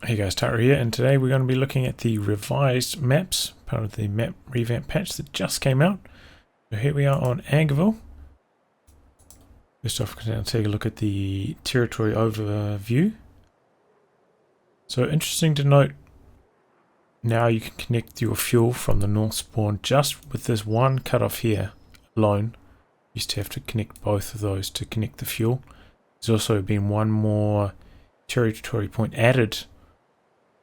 Hey guys, Tara here, and today we're going to be looking at the revised maps, part of the map revamp patch that just came out. So here we are on Anchorville. First off, we're going to take a look at the territory overview. So interesting to note, now you can connect your fuel from the north spawn just with this one cutoff here alone. You used to have to connect both of those to connect the fuel. There's also been one more territory point added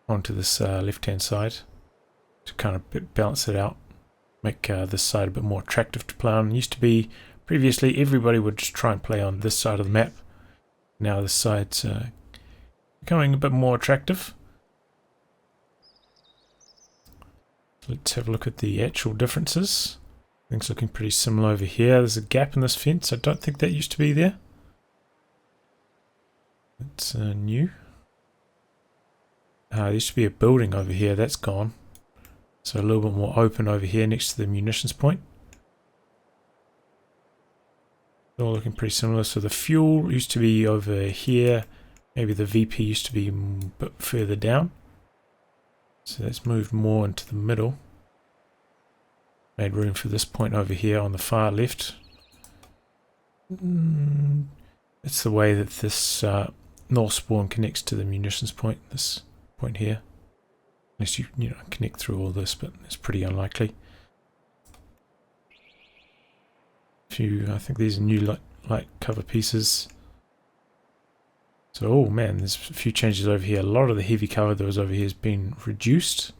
onto this left hand side to kind of balance it out, make this side a bit more attractive to play on. It used to be previously everybody would just try and play on this side of the map. Now this side's becoming a bit more attractive. Let's have a look at the actual differences. Things looking pretty similar over here. There's a gap in this fence. I don't think that used to be there. It's new. There used to be a building over here, that's gone. So a little bit more open over here next to the munitions point. All looking pretty similar. So the fuel used to be over here. Maybe the VP used to be a bit further down. So that's moved more into the middle. Made room for this point over here on the far left. It's the way that this north spawn connects to the munitions point. This point here, unless you connect through all this, but it's pretty unlikely. I think these are new light cover pieces. So oh man, there's a few changes over here. A lot of the heavy cover that was over here has been reduced.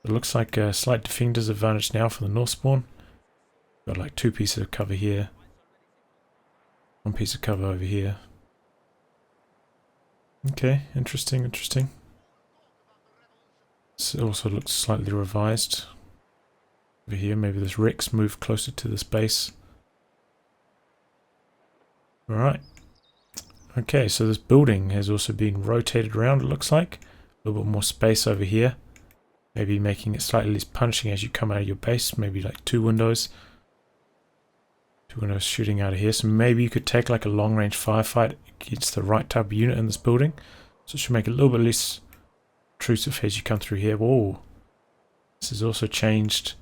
It looks like a slight defender's advantage now for the north spawn. Got like two pieces of cover here, one piece of cover over here. Okay, interesting. It also looks slightly revised over here. Maybe this Rex moved closer to this base. Alright. Okay, so this building has also been rotated around, it looks like. A little bit more space over here. Maybe making it slightly less punishing as you come out of your base. Maybe like two windows. Two windows shooting out of here. So maybe you could take like a long range firefight against the right type of unit in this building. So it should make it a little bit less intrusive as you come through here. Whoa, this has also changed.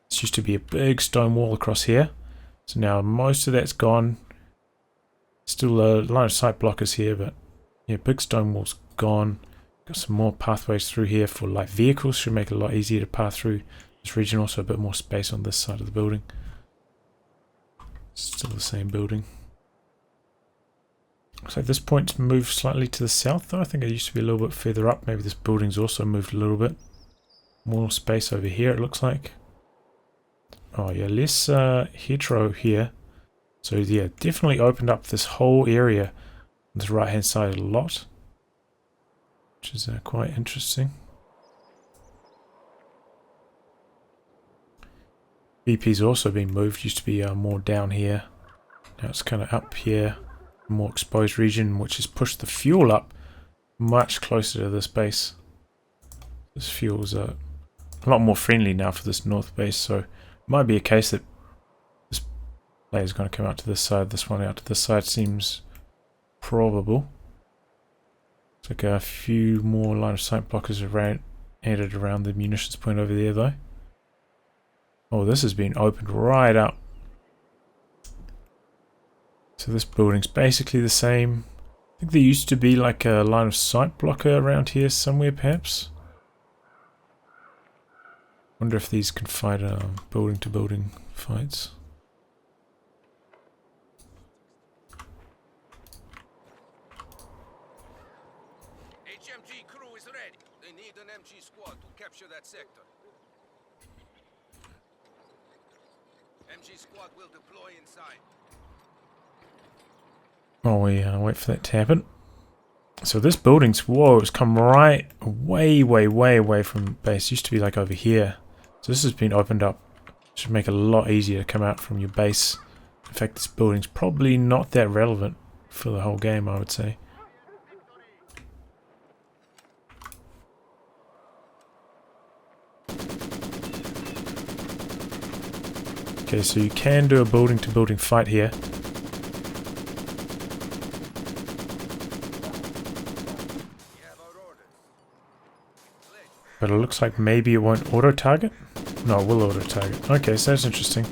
This used to be a big stone wall across here, so now most of that's gone. Still a line of sight blockers here, but yeah, big stone wall's gone. Got some more pathways through here for light vehicles, should make it a lot easier to pass through this region. Also a bit more space on this side of the building. Still the same building. Looks like this point's moved slightly to the south though. I think it used to be a little bit further up. Maybe this building's also moved a little bit. More space over here it looks like. Oh yeah, less hetero here. So yeah, definitely opened up this whole area on this right hand side a lot. Which is quite interesting. VP's also been moved. Used to be more down here. Now it's kind of up here. More exposed region, which has pushed the fuel up much closer to this base. This fuel's a lot more friendly now for this north base, so it might be a case that this player is going to come out to this side, this one out to this side seems probable. Looks like a few more line of sight blockers added around the munitions point over there though. Oh, this has been opened right up. So this building's basically the same. I think there used to be like a line of sight blocker around here somewhere perhaps. Wonder if these can fight building to building fights. HMG crew is ready. They need an MG squad to capture that sector. MG squad will deploy inside. While we wait for that to happen. So this building's, whoa, it's come right way away from base. Used to be like over here. So this has been opened up. Should make it a lot easier to come out from your base. In fact, this building's probably not that relevant for the whole game, I would say. Okay, so you can do a building to building fight here. But it looks like maybe it won't auto-target. No, it will auto-target. Okay, so that's interesting.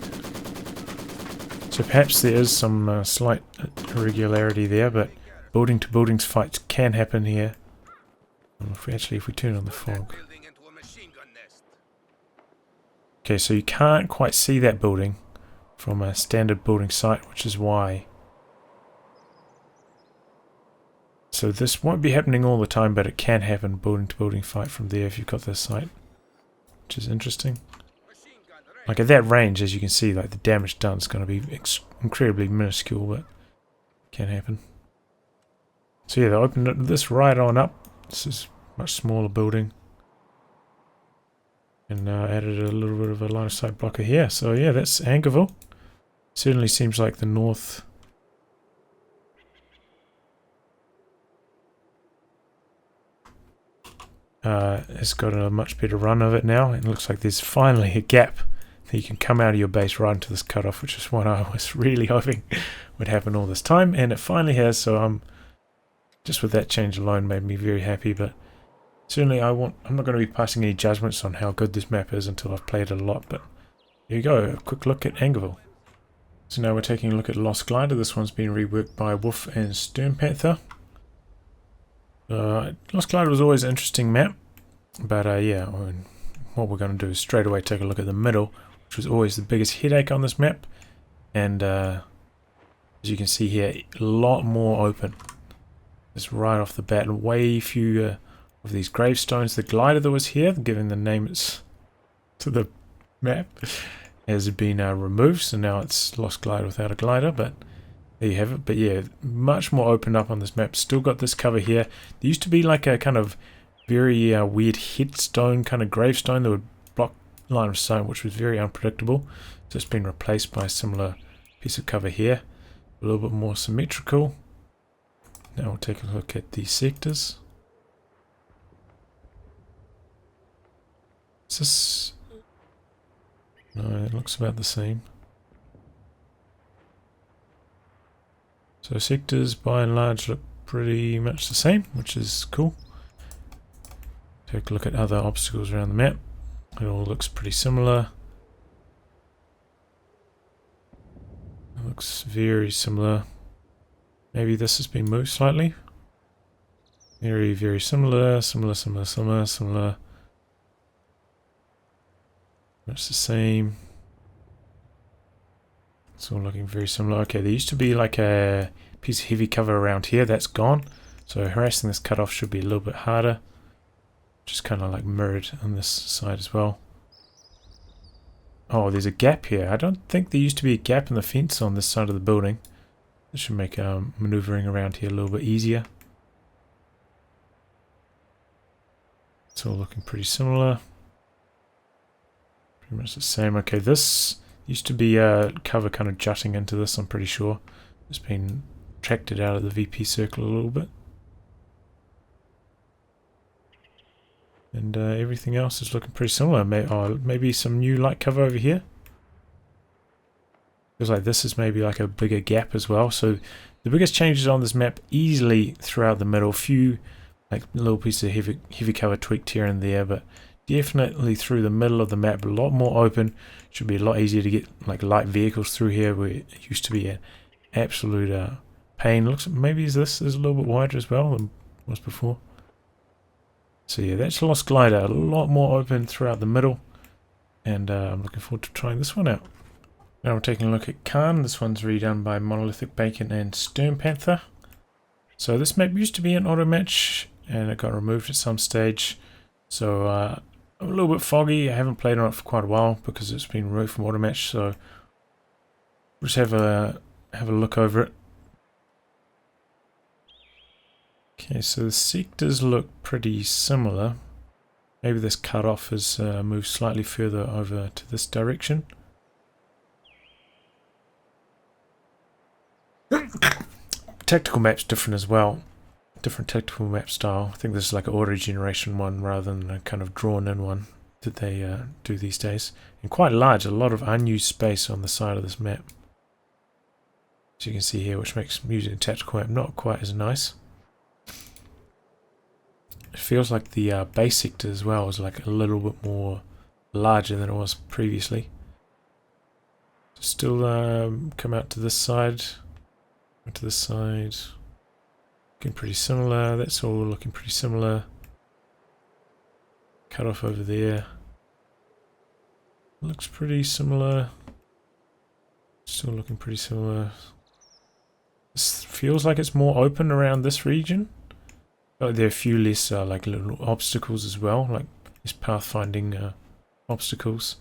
So perhaps there is some slight irregularity there, but building to buildings fights can happen here. If we turn on the fog. Building into a machine gun nest. Okay, so you can't quite see that building from a standard building site, which is why. So this won't be happening all the time, but it can happen, building to building fight from there if you've got this site, which is interesting. Machine gun ready. Like at that range, as you can see, like the damage done is going to be incredibly minuscule, but can happen. So yeah, they opened this right on up. This is a much smaller building. And added a little bit of a line of sight blocker here. So yeah, that's Anchorville. Certainly seems like the north has got a much better run of it now. It looks like there's finally a gap that you can come out of your base right into this cutoff, which is what I was really hoping would happen all this time, and it finally has. So just with that change alone made me very happy. But certainly I'm not going to be passing any judgments on how good this map is until I've played it a lot. But here you go, a quick look at Anchorville. So now we're taking a look at Lost Glider. This one's been reworked by Wolf and Stern Panther. Lost Glider was always an interesting map, but yeah, what we're going to do is straight away take a look at the middle, which was always the biggest headache on this map. And as you can see here, a lot more open. Just right off the bat, and way fewer of these gravestones. The glider that was here, giving the name to the map, has been removed, so now it's Lost Glider without a glider, but there you have it. But yeah, much more opened up on this map. Still got this cover here. There used to be like a kind of very weird headstone, kind of gravestone that would block line of sight, which was very unpredictable. So it's been replaced by a similar piece of cover here, a little bit more symmetrical. Now we'll take a look at the sectors. Is this... No, it looks about the same. So sectors by and large look pretty much the same, which is cool. Take a look at other obstacles around the map. It all looks pretty similar. It looks very similar. Maybe this has been moved slightly. Very, very similar, similar. Much the same. It's all looking very similar. Okay, there used to be like a piece of heavy cover around here. That's gone. So harassing this cutoff should be a little bit harder. Just kind of like mirrored on this side as well. Oh, there's a gap here. I don't think there used to be a gap in the fence on this side of the building. This should make maneuvering around here a little bit easier. It's all looking pretty similar. Pretty much the same. Okay, this used to be a cover kind of jutting into this, I'm pretty sure. It's been tracted out of the VP circle a little bit. And everything else is looking pretty similar. Maybe some new light cover over here. Feels like this is maybe like a bigger gap as well. So the biggest changes on this map easily throughout the middle. Few like little pieces of heavy cover tweaked here and there, but definitely through the middle of the map, a lot more open. Should be a lot easier to get like light vehicles through here, where it used to be an absolute pain. Looks maybe this is a little bit wider as well than was before. So yeah, that's Lost Glider. A lot more open throughout the middle, and I'm looking forward to trying this one out. Now we're taking a look at Karnn. This one's redone by Monolithic Bacon and Stern Panther. So this map used to be an auto match, and it got removed at some stage. So a little bit foggy. I haven't played on it for quite a while because it's been removed from auto match. So we'll just have a look over it. Okay, so the sectors look pretty similar. Maybe this cutoff has moved slightly further over to this direction. Tactical map's different as well. Different tactical map style. I think this is like an auto generation one rather than a kind of drawn in one that they do these days. And quite large, a lot of unused space on the side of this map. As you can see here, which makes using a tactical map not quite as nice. it feels like the base sector as well is like a little bit more larger than it was previously. Still come out to this side, looking pretty similar. That's all looking pretty similar. Cut off over there, looks pretty similar. Still looking pretty similar. This feels like it's more open around this region. But there are a few less like little obstacles as well, like these pathfinding obstacles.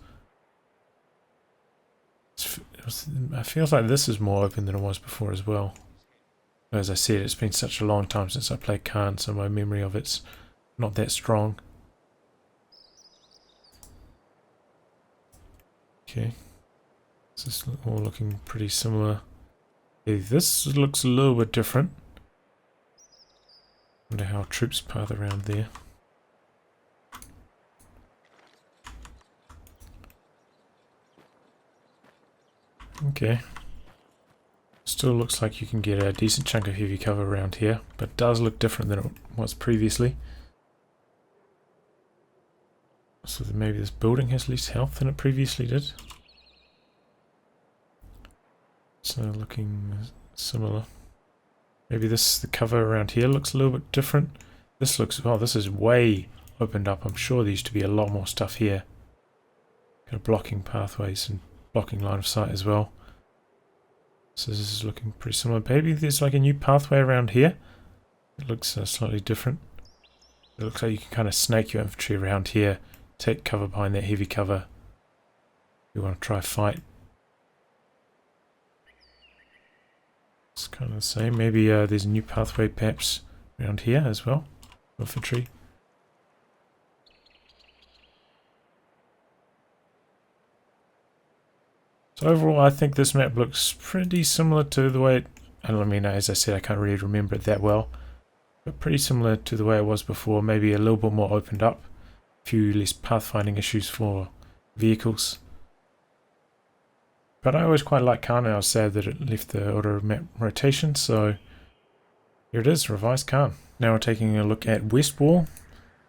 It feels like this is more open than it was before as well. As I said, it's been such a long time since I played Karnn, so my memory of it's not that strong. Okay, this is all looking pretty similar. Okay, this looks a little bit different. Wonder how troops path around there. Okay. Still looks like you can get a decent chunk of heavy cover around here, but it does look different than it was previously. So that maybe this building has less health than it previously did. So looking similar. Maybe the cover around here looks a little bit different. This looks, oh, this is way opened up. I'm sure there used to be a lot more stuff here. Kind of blocking pathways and blocking line of sight as well. So this is looking pretty similar. Maybe there's like a new pathway around here. It looks slightly different. It looks like you can kind of snake your infantry around here. Take cover behind that heavy cover. You want to try fight. It's kind of the same. Maybe there's a new pathway perhaps around here as well. Infantry. So overall, I think this map looks pretty similar to the way it, I mean, as I said, I can't really remember it that well, but pretty similar to the way it was before, maybe a little bit more opened up, a few less pathfinding issues for vehicles. But I always quite like Karnn, and I was sad that it left the auto map rotation, so here it is, revised Karnn. Now we're taking a look at Westwall.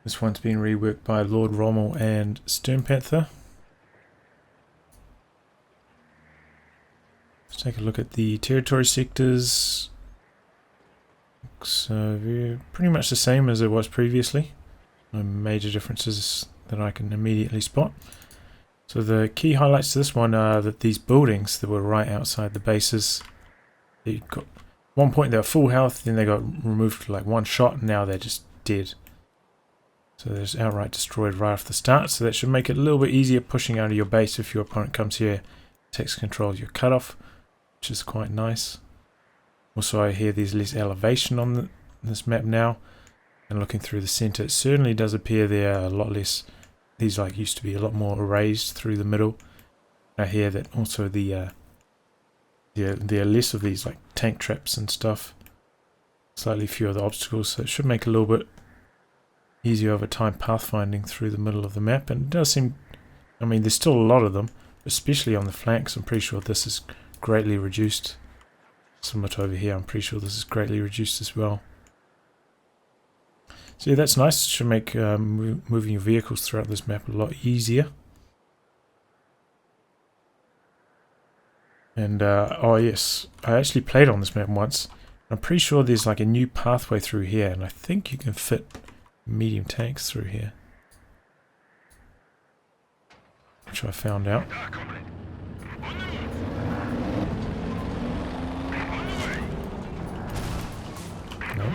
This one's been reworked by Lord Rommel and Stern Panther. Let's take a look at the territory sectors. Looks pretty much the same as it was previously. No major differences that I can immediately spot. So the key highlights to this one are that these buildings that were right outside the bases, they got, at one point they were full health, then they got removed for like one shot, and now they're just dead. So they're just outright destroyed right off the start, so that should make it a little bit easier pushing out of your base if your opponent comes here, takes control of your cutoff, which is quite nice. Also, I hear there's less elevation on this map now, and looking through the center, it certainly does appear there are a lot less. These like used to be a lot more raised through the middle. I hear that also there are less of these like tank traps and stuff. Slightly fewer of the obstacles, so it should make a little bit easier over time pathfinding through the middle of the map. And it does seem, I mean, there's still a lot of them, especially on the flanks. I'm pretty sure this is greatly reduced. Similar to over here, I'm pretty sure this is greatly reduced as well. So yeah, that's nice. It should make moving your vehicles throughout this map a lot easier. And oh yes, I actually played on this map once. I'm pretty sure there's like a new pathway through here, and I think you can fit medium tanks through here, which I found out. No.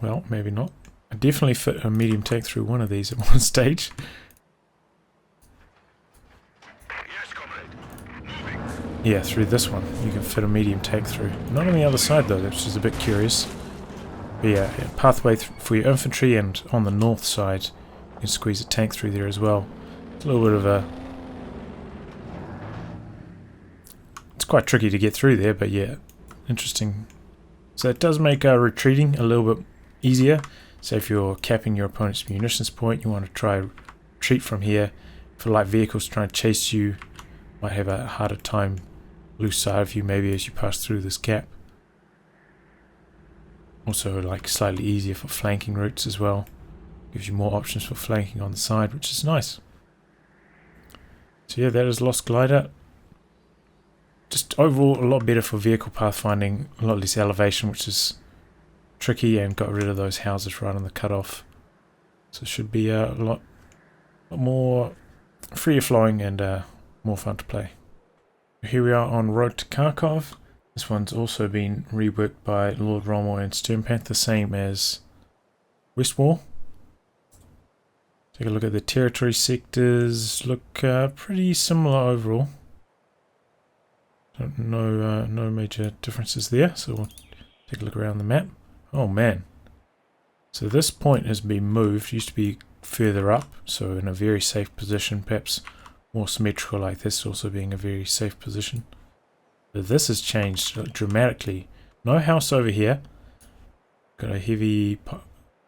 Well, maybe not. I definitely fit a medium tank through one of these at one stage. Yeah, through this one. You can fit a medium tank through. Not on the other side though, which is a bit curious. But yeah, pathway for your infantry, and on the north side you can squeeze a tank through there as well. It's a little bit of a... It's quite tricky to get through there, but yeah, interesting. So it does make retreating a little bit easier. So if you're capping your opponent's munitions point, you want to try retreat from here. For light vehicles trying to chase you, might have a harder time lose sight of you maybe as you pass through this gap. Also like slightly easier for flanking routes as well. Gives you more options for flanking on the side, which is nice. So yeah, that is Lost Glider. Just overall a lot better for vehicle pathfinding, a lot less elevation, which is tricky, and got rid of those houses right on the cutoff. So it should be a lot more freer flowing and more fun to play. Here we are on Road to Kharkov. This one's also been reworked by Lord Rommel and Sternpanther, same as Westwall. Take a look at the territory sectors, look pretty similar overall. No major differences there, so we'll take a look around the map. Oh man. So this point has been moved, used to be further up, so in a very safe position, perhaps more symmetrical like this, also being a very safe position. So this has changed dramatically. No house over here. Got a heavy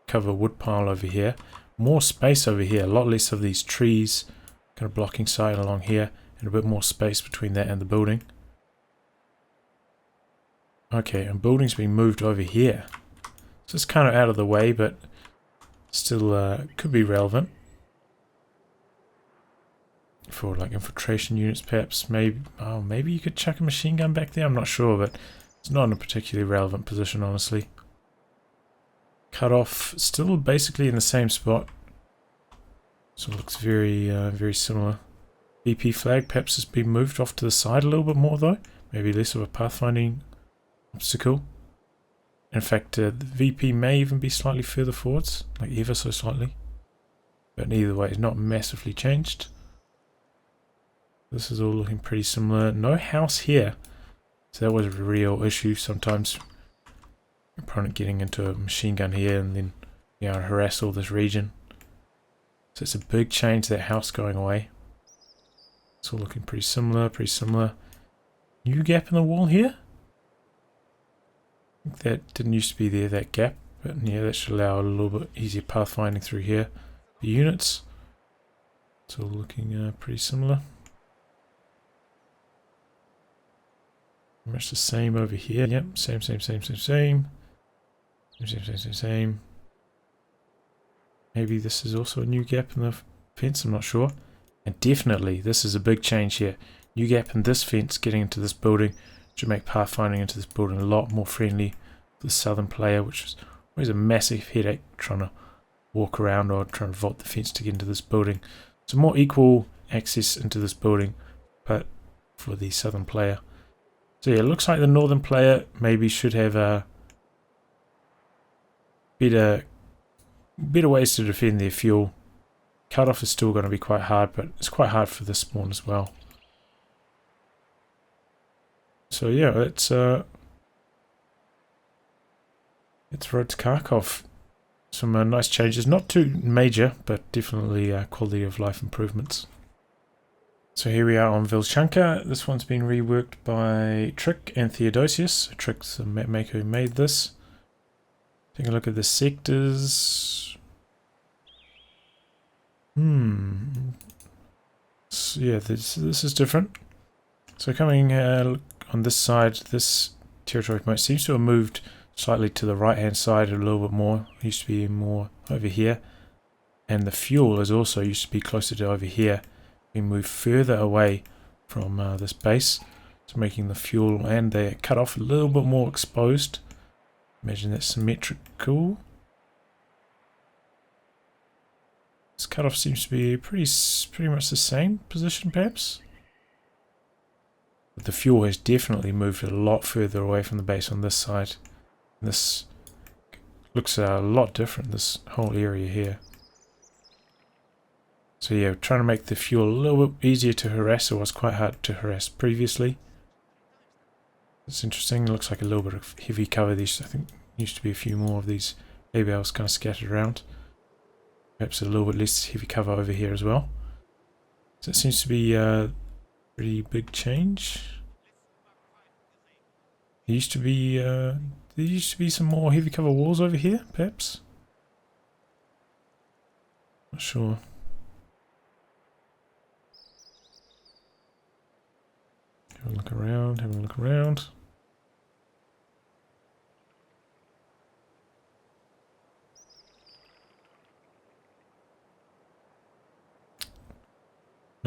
cover wood pile over here. More space over here, a lot less of these trees kind of blocking sight along here, and a bit more space between that and the building. Okay, and building's been moved over here. So it's kind of out of the way, but still could be relevant. For like infiltration units perhaps. Maybe you could chuck a machine gun back there, I'm not sure, but it's not in a particularly relevant position honestly. Cutoff still basically in the same spot. So it looks very very similar. VP flag perhaps has been moved off to the side a little bit more though. Maybe less of a pathfinding obstacle. In fact, the VP may even be slightly further forwards, like ever so slightly. But either way, it's not massively changed. This is all looking pretty similar. No house here. So that was a real issue. Sometimes opponent getting into a machine gun here and then harass all this region. So it's a big change, that house going away. It's all looking pretty similar, New gap in the wall here? I think that didn't used to be there, that gap. But yeah, that should allow a little bit easier pathfinding through here. The units. It's all looking pretty similar. Much the same over here. Yep, same. Same. Maybe this is also a new gap in the fence, I'm not sure. And definitely, this is a big change here. New gap in this fence getting into this building should make pathfinding into this building a lot more friendly for the southern player, which is always a massive headache trying to walk around or trying to vault the fence to get into this building. So more equal access into this building, but for the southern player. So yeah, it looks like the northern player maybe should have a better ways to defend their fuel. Cutoff is still going to be quite hard, but it's quite hard for this spawn as well. So yeah, it's Road to Kharkov. Some nice changes, not too major, but definitely quality of life improvements. So here we are on Ville Shankar. This one's been reworked by Trick and Theodosius. Trick's the map maker who made this. Take a look at the sectors. So yeah, this is different. So coming on this side, this territory seems to have moved slightly to the right hand side a little bit more. It used to be more over here. And the fuel is also used to be closer to over here. We move further away from this base, so making the fuel and the cutoff a little bit more exposed. Imagine that symmetrical. This cutoff seems to be pretty much the same position, perhaps. But the fuel has definitely moved a lot further away from the base on this side. This looks a lot different, this whole area here. So yeah, trying to make the fuel a little bit easier to harass. It was quite hard to harass previously. It's interesting. It looks like a little bit of heavy cover. These, I think, used to be a few more of these A-bales kind of scattered around. Perhaps a little bit less heavy cover over here as well. So it seems to be a pretty big change. There used to be some more heavy cover walls over here, perhaps. Not sure. Have a look around,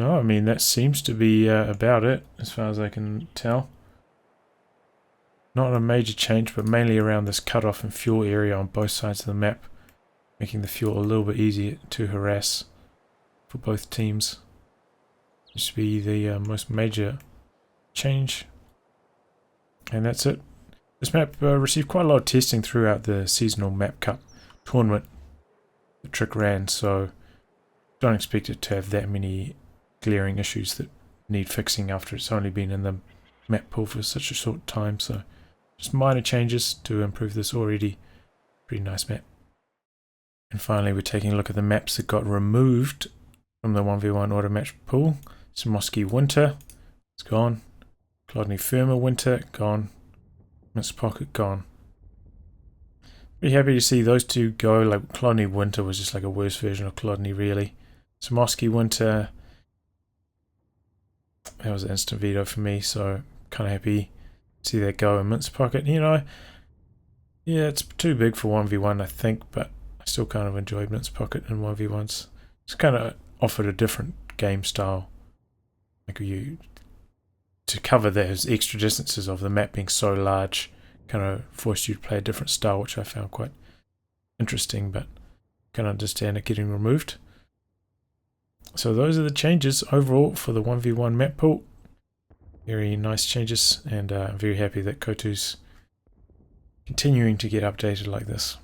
No, I mean, that seems to be about it, as far as I can tell. Not a major change, but mainly around this cutoff and fuel area on both sides of the map, making the fuel a little bit easier to harass for both teams. This should be the most major change. And that's it. This map received quite a lot of testing throughout the seasonal map cup tournament the trick ran, so don't expect it to have that many glaring issues that need fixing after it's only been in the map pool for such a short time. So just minor changes to improve this already pretty nice map. And finally, we're taking a look at the maps that got removed from the 1v1 auto match pool. Smoski Winter, it's gone. Clodny Firma Winter, gone. Mist Pocket, gone. Pretty happy to see those two go. Like, Clodny Winter was just like a worse version of Clodny, really. Smoski Winter, that was an instant veto for me, so kind of happy to see that go. And Mist Pocket, you know, yeah, it's too big for 1v1, I think, but I still kind of enjoyed Mist Pocket in 1v1s. It's kind of offered a different game style. Like, you to cover those extra distances of the map being so large, kind of forced you to play a different style, which I found quite interesting, but can understand it getting removed. So those are the changes overall for the 1v1 map pool. Very nice changes, and I'm very happy that COH2's continuing to get updated like this.